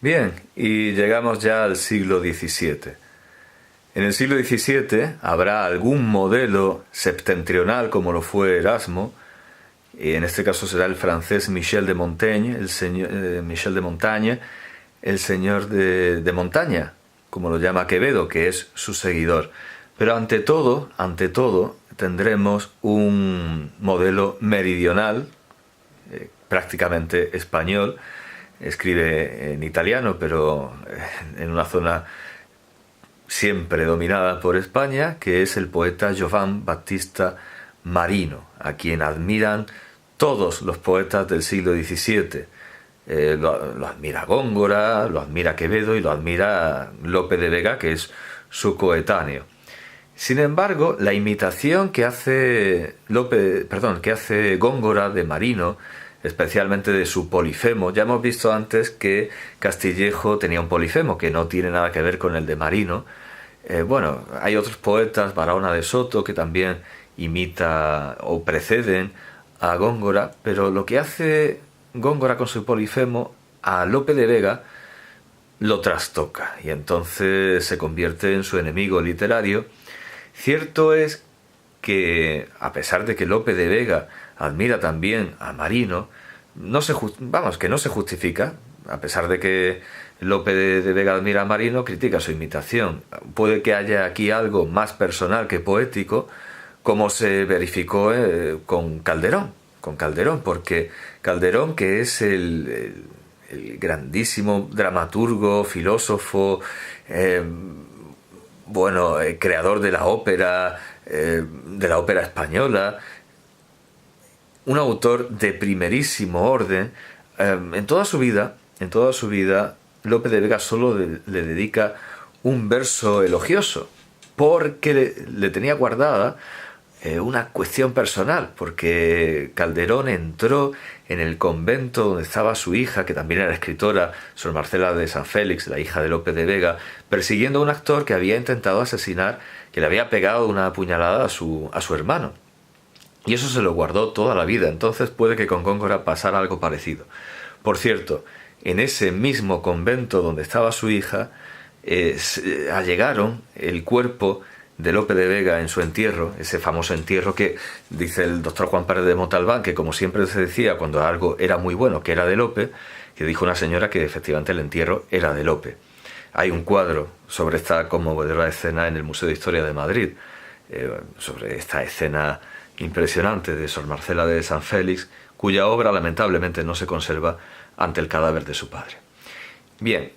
Bien, y llegamos ya al siglo XVII. En el siglo XVII habrá algún modelo septentrional como lo fue Erasmo, y en este caso será el francés Michel de Montaigne, Michel de Montaigne, el señor de Montaña, como lo llama Quevedo, que es su seguidor. Pero ante todo, tendremos un modelo meridional, prácticamente español. Escribe en italiano, pero en una zona siempre dominada por España, que es el poeta Giovan Battista Marino, a quien admiran todos los poetas del siglo XVII. Lo admira Góngora, lo admira Quevedo y lo admira Lope de Vega, que es su coetáneo. Sin embargo, la imitación que hace Góngora de Marino, especialmente de su Polifemo, ya hemos visto antes que Castillejo tenía un Polifemo que no tiene nada que ver con el de Marino. Hay otros poetas, Barahona de Soto, que también imita o preceden a Góngora, pero lo que hace Góngora con su Polifemo a Lope de Vega lo trastoca y entonces se convierte en su enemigo literario. Cierto es que, a pesar de que Lope de Vega admira también a Marino, que no se justifica. A pesar de que Lope de Vega admira a Marino, critica su imitación. Puede que haya aquí algo más personal que poético, como se verificó con Calderón, porque Calderón, que es el grandísimo dramaturgo, filósofo, creador de la ópera española, un autor de primerísimo orden, en toda su vida Lope de Vega solo le dedica un verso elogioso, porque le tenía guardada una cuestión personal, porque Calderón entró en el convento donde estaba su hija, que también era escritora, Sor Marcela de San Félix, la hija de Lope de Vega, persiguiendo a un actor que había intentado asesinar, que le había pegado una puñalada a su hermano. Y eso se lo guardó toda la vida. Entonces puede que con Góngora pasara algo parecido. Por cierto, en ese mismo convento donde estaba su hija, allegaron el cuerpo de Lope de Vega en su entierro, ese famoso entierro que dice el doctor Juan Pérez de Montalbán, que como siempre se decía cuando algo era muy bueno, que era de Lope, que dijo una señora que efectivamente el entierro era de Lope. Hay un cuadro sobre esta conmovedora escena en el Museo de Historia de Madrid, sobre esta escena impresionante de Sor Marcela de San Félix, cuya obra lamentablemente no se conserva ante el cadáver de su padre. Bien,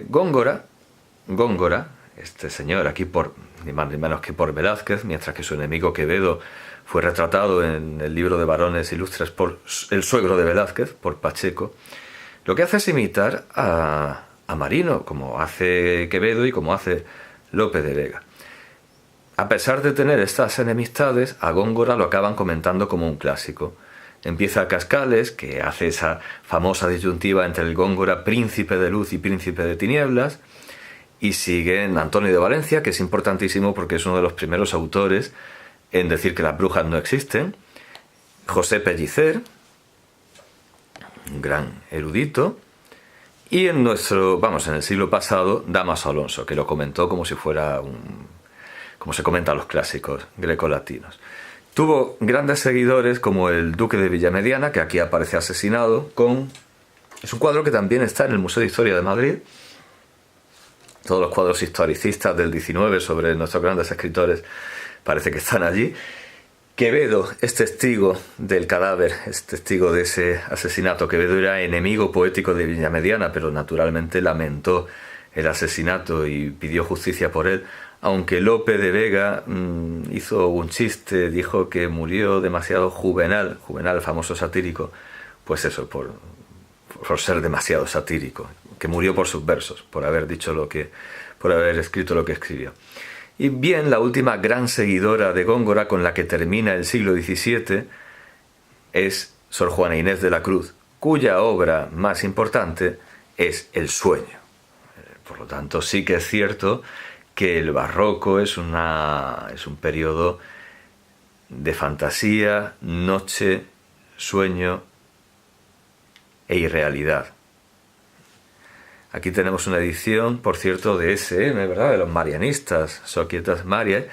Góngora, este señor aquí por ni más ni menos que por Velázquez, mientras que su enemigo Quevedo fue retratado en el libro de Varones Ilustres por el suegro de Velázquez, por Pacheco, lo que hace es imitar a Marino, como hace Quevedo y como hace Lope de Vega. A pesar de tener estas enemistades, a Góngora lo acaban comentando como un clásico. Empieza Cascales, que hace esa famosa disyuntiva entre el Góngora príncipe de luz y príncipe de tinieblas, y siguen Antonio de Valencia, que es importantísimo porque es uno de los primeros autores en decir que las brujas no existen, José Pellicer, un gran erudito, y en el siglo pasado, Dámaso Alonso, que lo comentó como si fuera como se comentan los clásicos grecolatinos. Tuvo grandes seguidores como el duque de Villamediana, que aquí aparece asesinado, es un cuadro que también está en el Museo de Historia de Madrid. Todos los cuadros historicistas del XIX sobre nuestros grandes escritores parece que están allí. Quevedo es testigo del cadáver, es testigo de ese asesinato. Quevedo era enemigo poético de Villamediana, pero naturalmente lamentó el asesinato y pidió justicia por él, aunque Lope de Vega hizo un chiste, dijo que murió demasiado Juvenal, el famoso satírico, pues eso, por ser demasiado satírico, que murió por sus versos, por haber escrito lo que escribió. Y bien, la última gran seguidora de Góngora con la que termina el siglo XVII es Sor Juana Inés de la Cruz, cuya obra más importante es El sueño. Por lo tanto, sí que es cierto que el barroco es un periodo de fantasía, noche, sueño e irrealidad. Aquí tenemos una edición, por cierto, de SM, ¿verdad? De los marianistas, Societas Mariae,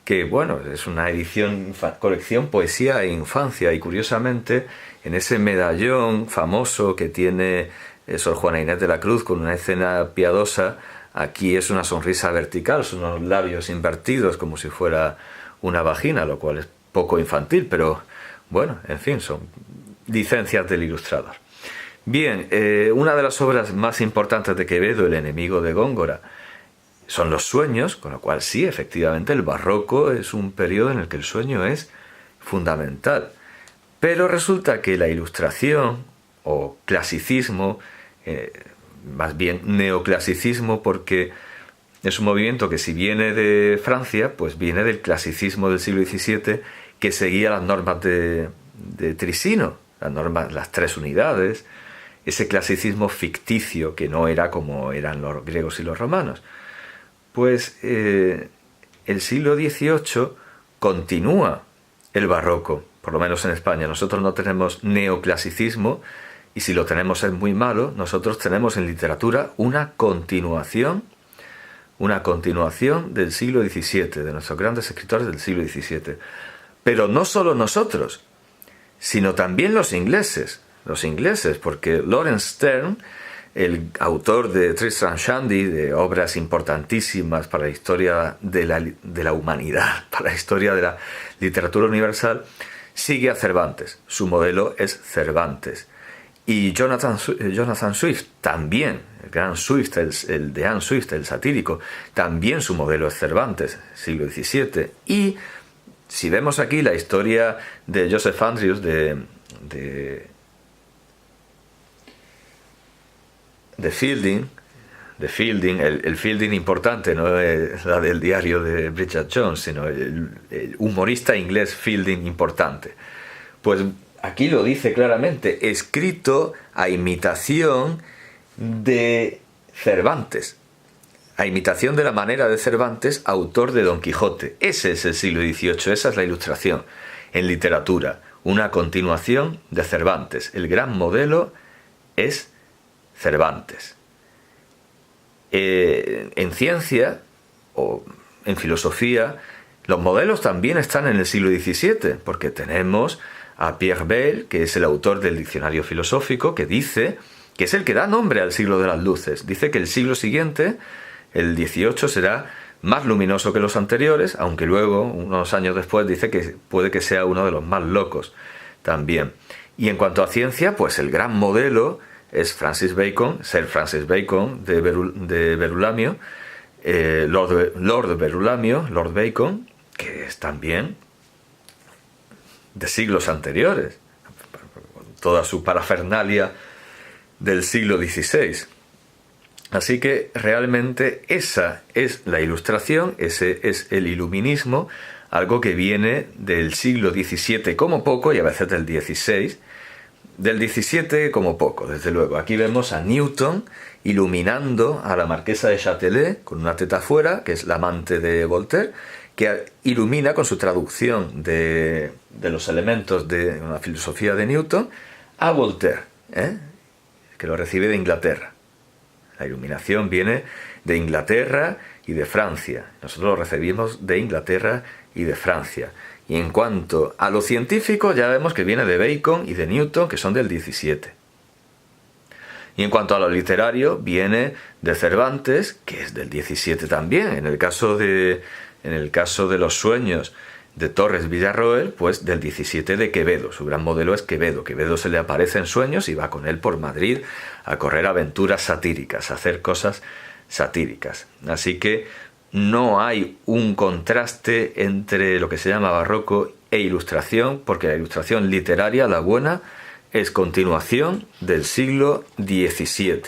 que, bueno, es una edición, colección Poesía e Infancia, y curiosamente, en ese medallón famoso que tiene Sor Juana Inés de la Cruz con una escena piadosa, aquí es una sonrisa vertical, son unos labios invertidos como si fuera una vagina, lo cual es poco infantil, pero bueno, en fin, son licencias del ilustrador. Bien, una de las obras más importantes de Quevedo, El enemigo de Góngora, son los sueños, con lo cual sí, efectivamente, el barroco es un periodo en el que el sueño es fundamental. Pero resulta que la ilustración, o clasicismo, más bien neoclasicismo, porque es un movimiento que si viene de Francia, pues viene del clasicismo del siglo XVII, que seguía las normas de Trissino, las tres unidades, ese clasicismo ficticio que no era como eran los griegos y los romanos. Pues el siglo XVIII continúa el barroco, por lo menos en España. Nosotros no tenemos neoclasicismo, y si lo tenemos es muy malo. Nosotros tenemos en literatura una continuación del siglo XVII, de nuestros grandes escritores del siglo XVII. Pero no solo nosotros, sino también los ingleses, porque Lawrence Sterne, el autor de Tristram Shandy, de obras importantísimas para la historia de la humanidad, para la historia de la literatura universal, sigue a Cervantes. Su modelo es Cervantes. Y Jonathan Swift también, el gran Swift, el de Anne Swift, el satírico, también su modelo es Cervantes, siglo XVII. Y si vemos aquí la historia de Joseph Andrews, de Fielding, el Fielding importante, no es la del diario de Bridget Jones, sino el humorista inglés Fielding importante. Pues aquí lo dice claramente, escrito a imitación de Cervantes, a imitación de la manera de Cervantes, autor de Don Quijote. Ese es el siglo XVIII, esa es la ilustración en literatura, una continuación de Cervantes. El gran modelo es Cervantes. En ciencia o en filosofía, los modelos también están en el siglo XVII, porque tenemos a Pierre Bayle, que es el autor del Diccionario Filosófico, que dice, que es el que da nombre al siglo de las luces, dice que el siglo siguiente, el XVIII, será más luminoso que los anteriores, aunque luego, unos años después, dice que puede que sea uno de los más locos también. Y en cuanto a ciencia, pues el gran modelo es Sir Francis Bacon de Berulamio, Lord Berulamio, Lord Bacon, que es también de siglos anteriores, toda su parafernalia del siglo XVI. Así que realmente esa es la ilustración, ese es el iluminismo, algo que viene del siglo XVII como poco, y a veces del XVI, del XVII como poco, desde luego. Aquí vemos a Newton iluminando a la marquesa de Châtelet con una teta fuera, que es la amante de Voltaire, que ilumina con su traducción de los elementos de una filosofía de Newton a Voltaire, que lo recibe de Inglaterra. La iluminación viene de Inglaterra y de Francia. Nosotros lo recibimos de Inglaterra y de Francia. Y en cuanto a lo científico, ya vemos que viene de Bacon y de Newton, que son del XVII. Y en cuanto a lo literario, viene de Cervantes, que es del XVII también. En el caso de los sueños de Torres Villarroel, pues del XVII de Quevedo. Su gran modelo es Quevedo. Quevedo se le aparece en sueños y va con él por Madrid a correr aventuras satíricas, a hacer cosas satíricas. Así que no hay un contraste entre lo que se llama barroco e ilustración, porque la ilustración literaria, la buena, es continuación del siglo XVII.